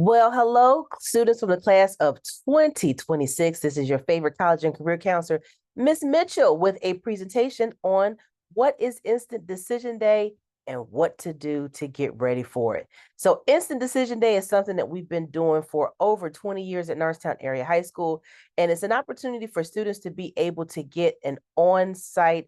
Well, hello, students from the class of 2026. This is your favorite college and career counselor, Miss Mitchell, with a presentation on what is Instant Decision Day and what to do to get ready for it. So, Instant Decision Day is something that we've been doing for over 20 years at Norristown Area High School, and it's an opportunity for students to be able to get an on-site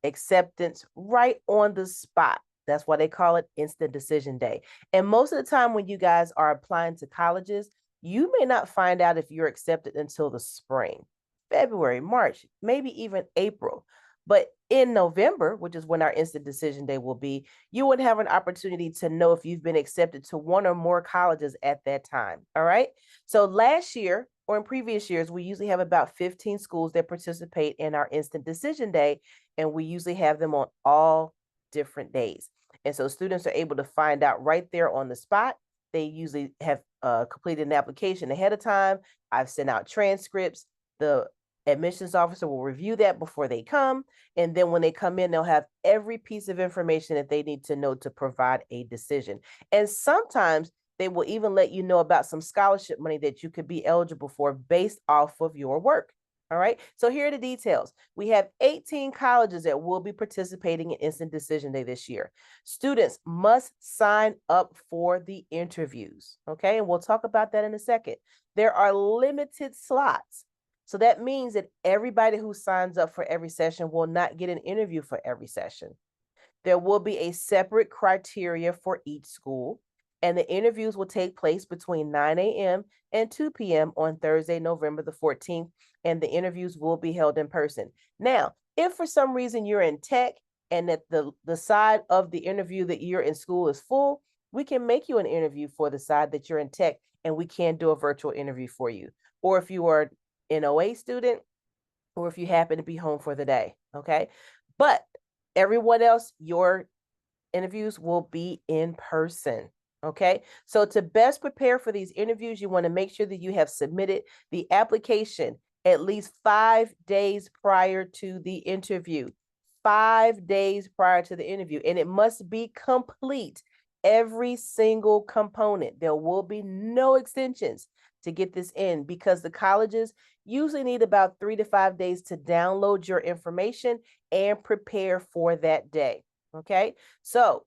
acceptance right on the spot. That's why they call it Instant Decision Day. And most of the time, when you guys are applying to colleges, you may not find out if you're accepted until the spring, February, March, maybe even April. But in November, which is when our Instant Decision Day will be, you would have an opportunity to know if you've been accepted to one or more colleges at that time. All right. So last year, or in previous years, we usually have about 15 schools that participate in our Instant Decision Day, and we usually have them on all different days. And so students are able to find out right there on the spot. They usually have completed an application ahead of time. I've sent out transcripts. The admissions officer will review that before they come. And then when they come in, they'll have every piece of information that they need to know to provide a decision. And sometimes they will even let you know about some scholarship money that you could be eligible for based off of your work. All right. So here are the details. We have 18 colleges that will be participating in Instant Decision Day this year. Students must sign up for the interviews. Okay. And we'll talk about that in a second. There are limited slots. So that means that everybody who signs up for every session will not get an interview for every session. There will be a separate criteria for each school, and the interviews will take place between 9 a.m. and 2 p.m. on Thursday, November the 14th, and the interviews will be held in person. Now, if for some reason you're in tech and that the side of the interview that you're in school is full, we can make you an interview for the side that you're in tech, and we can do a virtual interview for you. Or if you are an OA student, or if you happen to be home for the day, okay? But everyone else, your interviews will be in person. Okay. So to best prepare for these interviews, you want to make sure that you have submitted the application at least 5 days prior to the interview. 5 days prior to the interview. And it must be complete. Every single component. There will be no extensions to get this in because the colleges usually need about 3 to 5 days to download your information and prepare for that day. Okay. So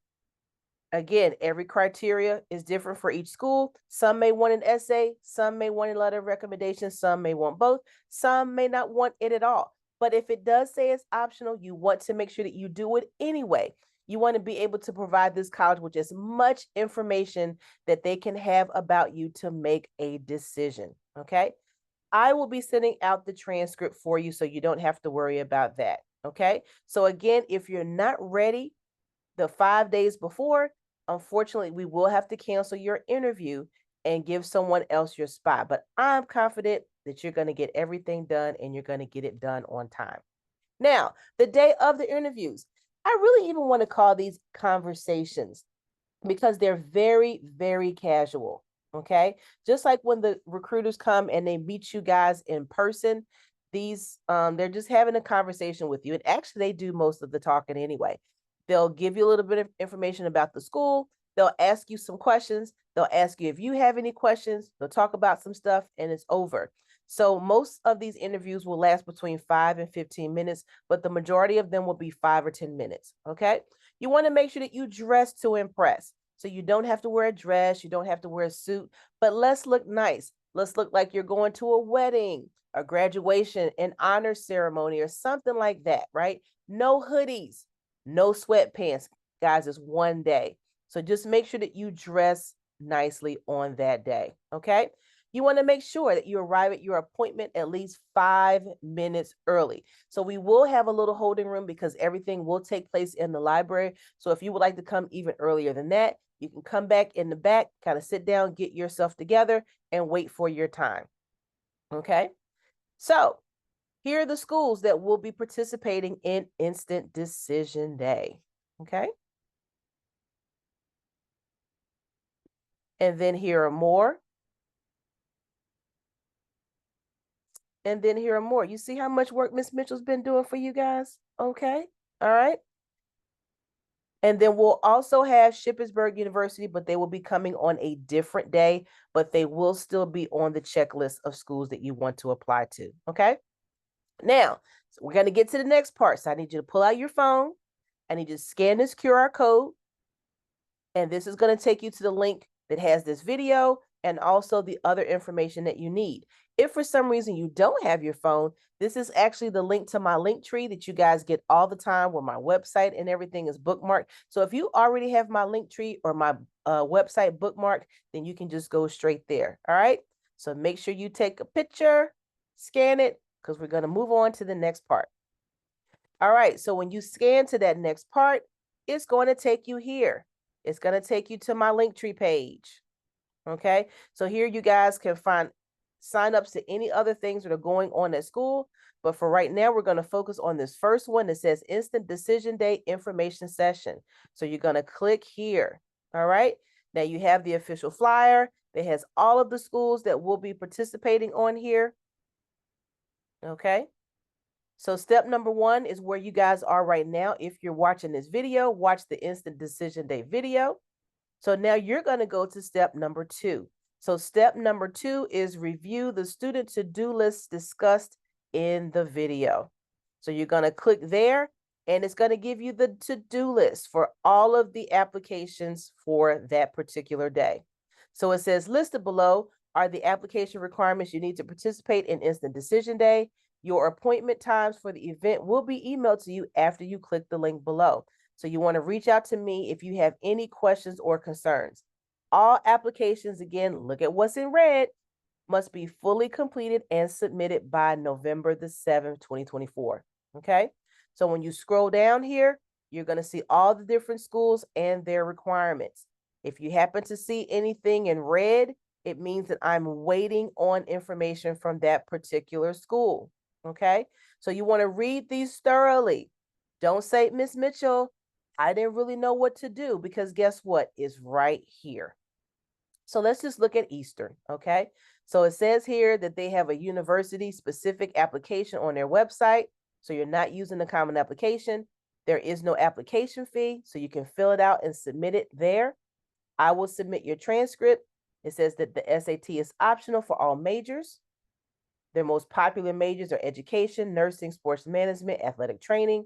again, every criteria is different for each school. Some may want an essay, some may want a letter of recommendation, some may want both, some may not want it at all. But if it does say it's optional, you want to make sure that you do it anyway. You want to be able to provide this college with as much information that they can have about you to make a decision. Okay. I will be sending out the transcript for you so you don't have to worry about that. Okay. So, again, if you're not ready the 5 days before, unfortunately, we will have to cancel your interview and give someone else your spot. But I'm confident that you're going to get everything done and you're going to get it done on time. Now, the day of the interviews, I really even want to call these conversations because they're very, very casual. Okay. Just like when the recruiters come and they meet you guys in person, they're just having a conversation with you. And actually, they do most of the talking anyway. They'll give you a little bit of information about the school. They'll ask you some questions. They'll ask you if you have any questions. They'll talk about some stuff and it's over. So most of these interviews will last between 5 and 15 minutes, but the majority of them will be 5 or 10 minutes. Okay. You want to make sure that you dress to impress. So you don't have to wear a dress, you don't have to wear a suit, but let's look nice. Let's look like you're going to a wedding, a graduation, an honor ceremony, or something like that, right? No hoodies, no sweatpants. Guys, it's one day. So just make sure that you dress nicely on that day, okay? You want to make sure that you arrive at your appointment at least 5 minutes early. So we will have a little holding room because everything will take place in the library. So if you would like to come even earlier than that, you can come back in the back, kind of sit down, get yourself together, and wait for your time. Okay? So here are the schools that will be participating in Instant Decision Day. Okay? And then here are more. And then here are more. You see how much work Miss Mitchell's been doing for you guys? Okay. All right. And then we'll also have Shippensburg University, but they will be coming on a different day, but they will still be on the checklist of schools that you want to apply to, okay? Now, so we're going to get to the next part. So I need you to pull out your phone. I need you to scan this QR code. And this is going to take you to the link that has this video and also the other information that you need. If for some reason you don't have your phone, this is actually the link to my link tree that you guys get all the time where my website and everything is bookmarked. So if you already have my link tree or my website bookmarked, then you can just go straight there. All right. So make sure you take a picture, scan it, because we're going to move on to the next part. All right. So when you scan to that next part, it's going to take you here. It's going to take you to my Linktree page. Okay, so here you guys can find sign-ups to any other things that are going on at school. But for right now, we're going to focus on this first one that says Instant Decision Day Information Session. So you're going to click here. All right, now you have the official flyer that has all of the schools that will be participating on here. Okay. So step number 1 is where you guys are right now. If you're watching this video, watch the Instant Decision Day video. So now you're going to go to step number 2. So step number 2 is review the student to-do list discussed in the video. So you're going to click there and it's going to give you the to-do list for all of the applications for that particular day. So it says listed below are the application requirements you need to participate in Instant Decision Day. Your appointment times for the event will be emailed to you after you click the link below. So you want to reach out to me if you have any questions or concerns. All applications, again, look at what's in red, must be fully completed and submitted by November the 7th, 2024. Okay. So when you scroll down here, you're going to see all the different schools and their requirements. If you happen to see anything in red, it means that I'm waiting on information from that particular school. Okay. So you want to read these thoroughly. Don't say, Miss Mitchell, I didn't really know what to do, because guess what? It's right here. So let's just look at Eastern, okay? So it says here that they have a university-specific application on their website. So you're not using the common application. There is no application fee, so you can fill it out and submit it there. I will submit your transcript. It says that the SAT is optional for all majors. Their most popular majors are education, nursing, sports management, athletic training.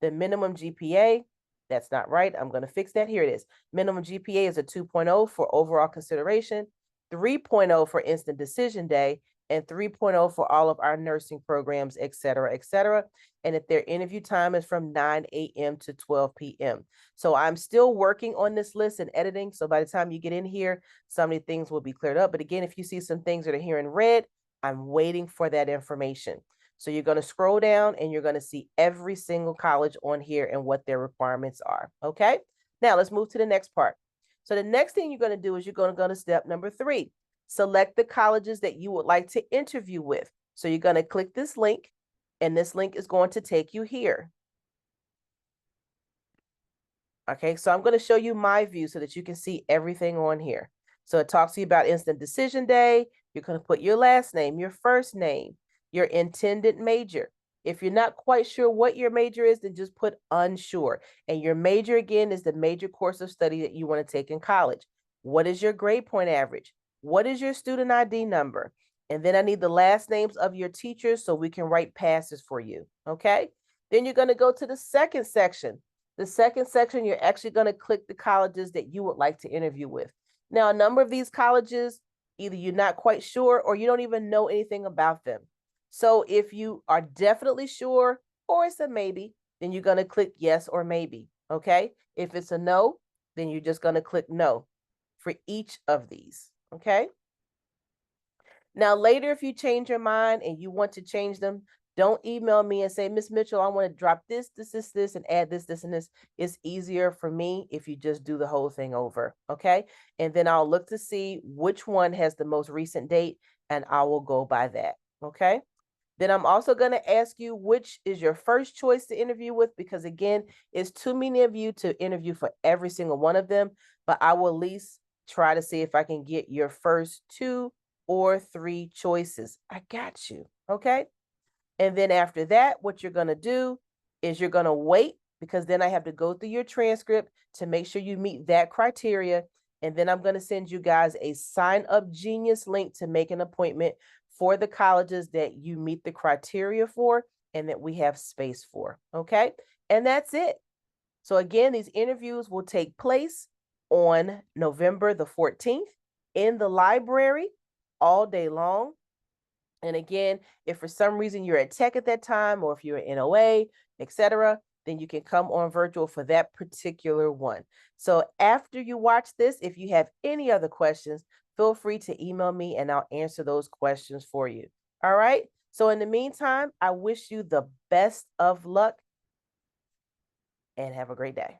The minimum GPA, that's not right. I'm going to fix that. Here it is. Minimum GPA is a 2.0 for overall consideration, 3.0 for Instant Decision Day, and 3.0 for all of our nursing programs, et cetera, et cetera. And if their interview time is from 9 a.m. to 12 p.m. So I'm still working on this list and editing. So by the time you get in here, some of the things will be cleared up. But again, if you see some things that are here in red, I'm waiting for that information. So you're going to scroll down and you're going to see every single college on here and what their requirements are. Okay. Now let's move to the next part. So the next thing you're going to do is you're going to go to step number 3. Select the colleges that you would like to interview with. So you're going to click this link and this link is going to take you here. Okay. So I'm going to show you my view so that you can see everything on here. So it talks to you about Instant Decision Day. You're going to put your last name, your first name, your intended major. If you're not quite sure what your major is, then just put unsure. And your major, again, is the major course of study that you want to take in college. What is your grade point average? What is your student ID number? And then I need the last names of your teachers so we can write passes for you. Okay. Then you're going to go to the second section. The second section, you're actually going to click the colleges that you would like to interview with. Now, a number of these colleges, either you're not quite sure or you don't even know anything about them. So if you are definitely sure or it's a maybe, then you're going to click yes or maybe. Okay. If it's a no, then you're just going to click no for each of these. Okay. Now, later, if you change your mind and you want to change them, don't email me and say, Miss Mitchell, I want to drop this, and add this, and this. It's easier for me if you just do the whole thing over. Okay. And then I'll look to see which one has the most recent date and I will go by that. Okay. Then I'm also going to ask you which is your first choice to interview with, because again, it's too many of you to interview for every single one of them, but I will at least try to see if I can get your first 2 or 3 choices. I got you. Okay. And then after that, what you're going to do is you're going to wait, because then I have to go through your transcript to make sure you meet that criteria. And then I'm going to send you guys a Sign Up Genius link to make an appointment for the colleges that you meet the criteria for and that we have space for. Okay. And that's it. So again, these interviews will take place on November the 14th in the library all day long. And again, if for some reason you're at tech at that time, or if you're in NOA, etc., then you can come on virtual for that particular one. So after you watch this, if you have any other questions, feel free to email me and I'll answer those questions for you. All right. So in the meantime, I wish you the best of luck and have a great day.